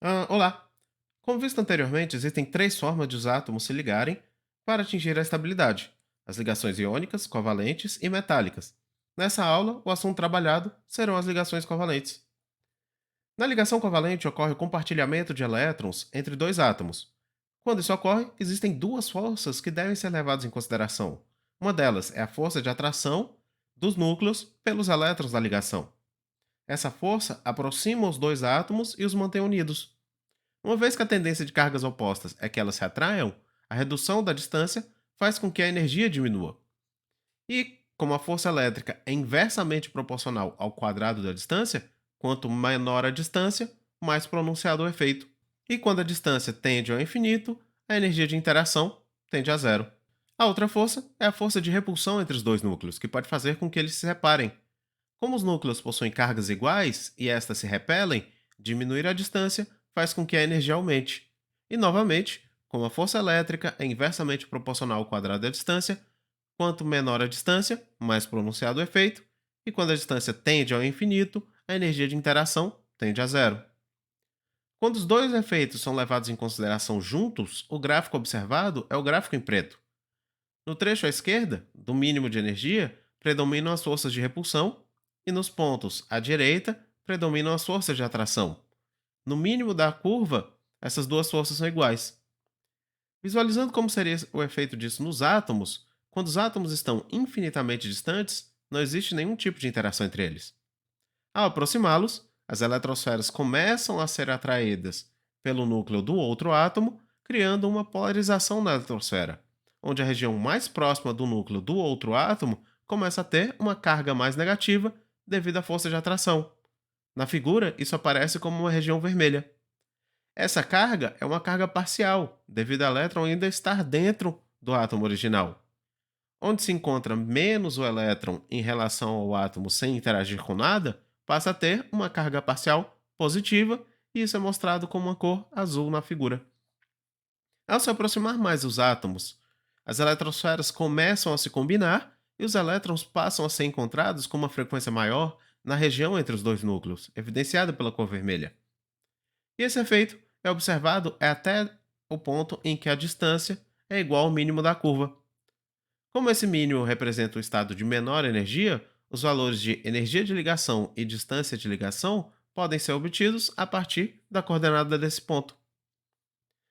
Olá! Como visto anteriormente, existem três formas de os átomos se ligarem para atingir a estabilidade: as ligações iônicas, covalentes e metálicas. Nessa aula, o assunto trabalhado serão as ligações covalentes. Na ligação covalente ocorre o compartilhamento de elétrons entre dois átomos. Quando isso ocorre, existem duas forças que devem ser levadas em consideração. Uma delas é a força de atração dos núcleos pelos elétrons da ligação. Essa força aproxima os dois átomos e os mantém unidos. Uma vez que a tendência de cargas opostas é que elas se atraiam, a redução da distância faz com que a energia diminua. E, como a força elétrica é inversamente proporcional ao quadrado da distância, quanto menor a distância, mais pronunciado o efeito. E quando a distância tende ao infinito, a energia de interação tende a zero. A outra força é a força de repulsão entre os dois núcleos, que pode fazer com que eles se separem. Como os núcleos possuem cargas iguais e estas se repelem, diminuir a distância faz com que a energia aumente. E, novamente, como a força elétrica é inversamente proporcional ao quadrado da distância, quanto menor a distância, mais pronunciado o efeito, e quando a distância tende ao infinito, a energia de interação tende a zero. Quando os dois efeitos são levados em consideração juntos, o gráfico observado é o gráfico em preto. No trecho à esquerda, do mínimo de energia, predominam as forças de repulsão, e nos pontos à direita, predominam as forças de atração. No mínimo da curva, essas duas forças são iguais. Visualizando como seria o efeito disso nos átomos, quando os átomos estão infinitamente distantes, não existe nenhum tipo de interação entre eles. Ao aproximá-los, as eletrosferas começam a ser atraídas pelo núcleo do outro átomo, criando uma polarização na eletrosfera, onde a região mais próxima do núcleo do outro átomo começa a ter uma carga mais negativa devido à força de atração. Na figura, isso aparece como uma região vermelha. Essa carga é uma carga parcial, devido ao elétron ainda estar dentro do átomo original. Onde se encontra menos o elétron em relação ao átomo sem interagir com nada, passa a ter uma carga parcial positiva, e isso é mostrado com uma cor azul na figura. Ao se aproximar mais dos átomos, as eletrosferas começam a se combinar e os elétrons passam a ser encontrados com uma frequência maior na região entre os dois núcleos, evidenciada pela cor vermelha. E esse efeito é observado até o ponto em que a distância é igual ao mínimo da curva. Como esse mínimo representa o estado de menor energia, os valores de energia de ligação e distância de ligação podem ser obtidos a partir da coordenada desse ponto.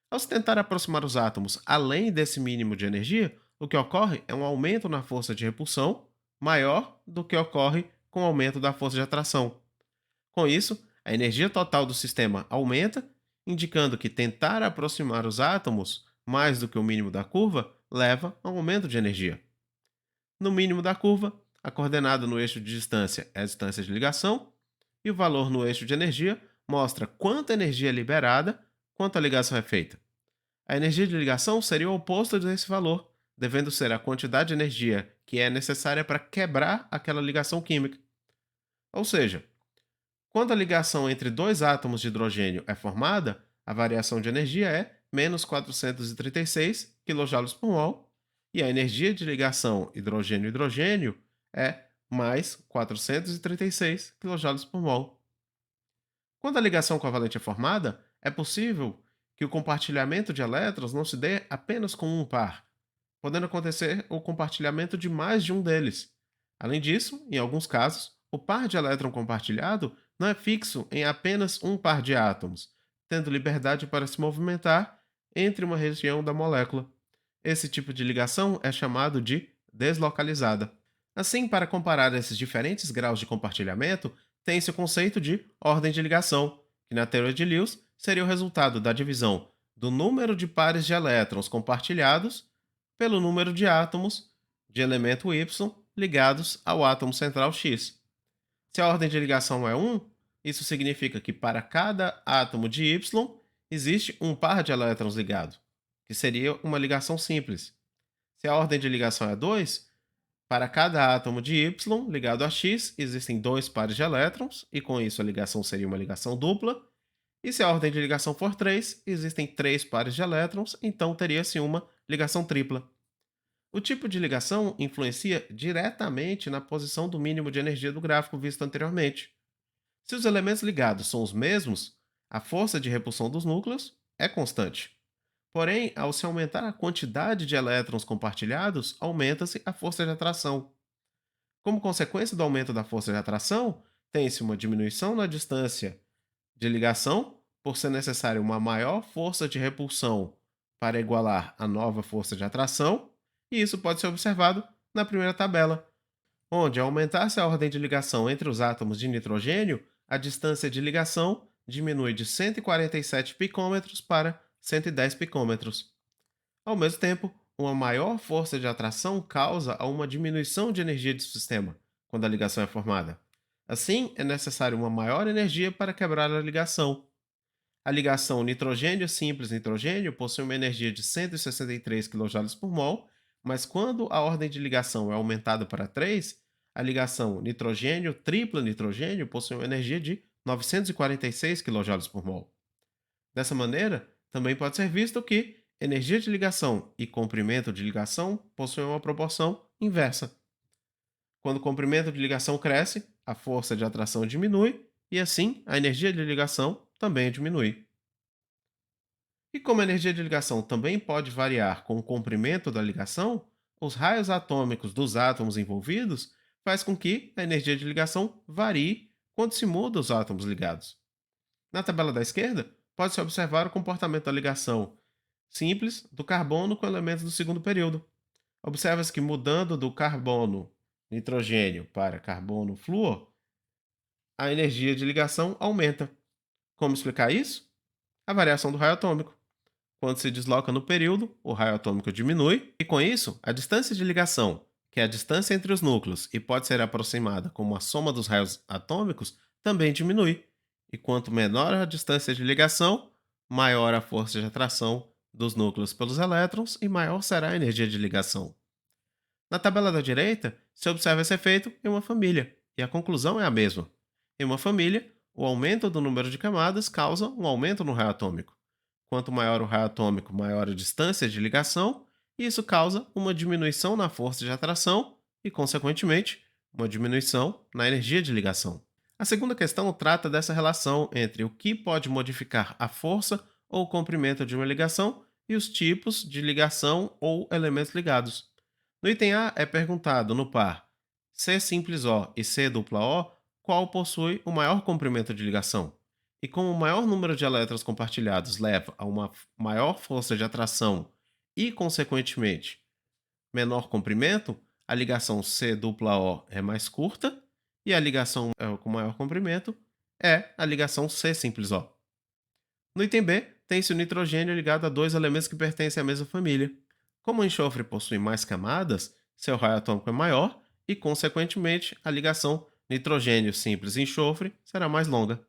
Ao se tentar aproximar os átomos além desse mínimo de energia, o que ocorre é um aumento na força de repulsão maior do que ocorre com o aumento da força de atração. Com isso, a energia total do sistema aumenta, indicando que tentar aproximar os átomos mais do que o mínimo da curva leva a um aumento de energia. No mínimo da curva, a coordenada no eixo de distância é a distância de ligação, e o valor no eixo de energia mostra quanta energia é liberada quando a ligação é feita. A energia de ligação seria o oposto desse valor, devendo ser a quantidade de energia que é necessária para quebrar aquela ligação química. Ou seja, quando a ligação entre dois átomos de hidrogênio é formada, a variação de energia é menos 436 kJ por mol, e a energia de ligação hidrogênio-hidrogênio é mais 436 kJ por mol. Quando a ligação covalente é formada, é possível que o compartilhamento de elétrons não se dê apenas com um par, podendo acontecer o compartilhamento de mais de um deles. Além disso, em alguns casos, o par de elétron compartilhado não é fixo em apenas um par de átomos, tendo liberdade para se movimentar entre uma região da molécula. Esse tipo de ligação é chamado de deslocalizada. Assim, para comparar esses diferentes graus de compartilhamento, tem-se o conceito de ordem de ligação, que na teoria de Lewis seria o resultado da divisão do número de pares de elétrons compartilhados pelo número de átomos de elemento Y ligados ao átomo central X. Se a ordem de ligação é 1, isso significa que para cada átomo de Y existe um par de elétrons ligado, que seria uma ligação simples. Se a ordem de ligação é 2, para cada átomo de Y ligado a X existem dois pares de elétrons, e com isso a ligação seria uma ligação dupla. E se a ordem de ligação for 3, existem três pares de elétrons, então teria-se uma ligação tripla. O tipo de ligação influencia diretamente na posição do mínimo de energia do gráfico visto anteriormente. Se os elementos ligados são os mesmos, A força de repulsão dos núcleos é constante. Porém, ao se aumentar a quantidade de elétrons compartilhados, aumenta-se a força de atração. Como consequência do aumento da força de atração, tem-se uma diminuição na distância de ligação, por ser necessária uma maior força de repulsão para igualar a nova força de atração, e isso pode ser observado na primeira tabela, onde, ao aumentar-se a ordem de ligação entre os átomos de nitrogênio, a distância de ligação diminui de 147 picômetros para 110 picômetros. Ao mesmo tempo, uma maior força de atração causa uma diminuição de energia do sistema quando a ligação é formada. Assim, é necessário uma maior energia para quebrar a ligação. A ligação nitrogênio simples nitrogênio possui uma energia de 163 kJ por mol, mas quando a ordem de ligação é aumentada para 3, a ligação nitrogênio tripla nitrogênio possui uma energia de 946 kJ por mol. Dessa maneira, também pode ser visto que energia de ligação e comprimento de ligação possuem uma proporção inversa. Quando o comprimento de ligação cresce, a força de atração diminui e assim a energia de ligação também diminui. E como a energia de ligação também pode variar com o comprimento da ligação, os raios atômicos dos átomos envolvidos faz com que a energia de ligação varie quando se muda os átomos ligados. Na tabela da esquerda, pode-se observar o comportamento da ligação simples do carbono com elementos do segundo período. Observa-se que mudando do carbono nitrogênio para carbono flúor, a energia de ligação aumenta. Como explicar isso? A variação do raio atômico. Quando se desloca no período, o raio atômico diminui, e com isso, a distância de ligação, que é a distância entre os núcleos e pode ser aproximada como a soma dos raios atômicos, também diminui. E quanto menor a distância de ligação, maior a força de atração dos núcleos pelos elétrons e maior será a energia de ligação. Na tabela da direita, se observa esse efeito em uma família, e a conclusão é a mesma. Em uma família, o aumento do número de camadas causa um aumento no raio atômico. Quanto maior o raio atômico, maior a distância de ligação, e isso causa uma diminuição na força de atração e, consequentemente, uma diminuição na energia de ligação. A segunda questão trata dessa relação entre o que pode modificar a força ou o comprimento de uma ligação e os tipos de ligação ou elementos ligados. No item A é perguntado no par C simples O e C dupla O qual possui o maior comprimento de ligação. E como o maior número de elétrons compartilhados leva a uma maior força de atração e, consequentemente, menor comprimento, a ligação C dupla O é mais curta e a ligação com maior comprimento é a ligação C simples O. No item B, tem-se o nitrogênio ligado a dois elementos que pertencem à mesma família. Como o enxofre possui mais camadas, seu raio atômico é maior e, consequentemente, a ligação nitrogênio simples enxofre será mais longa.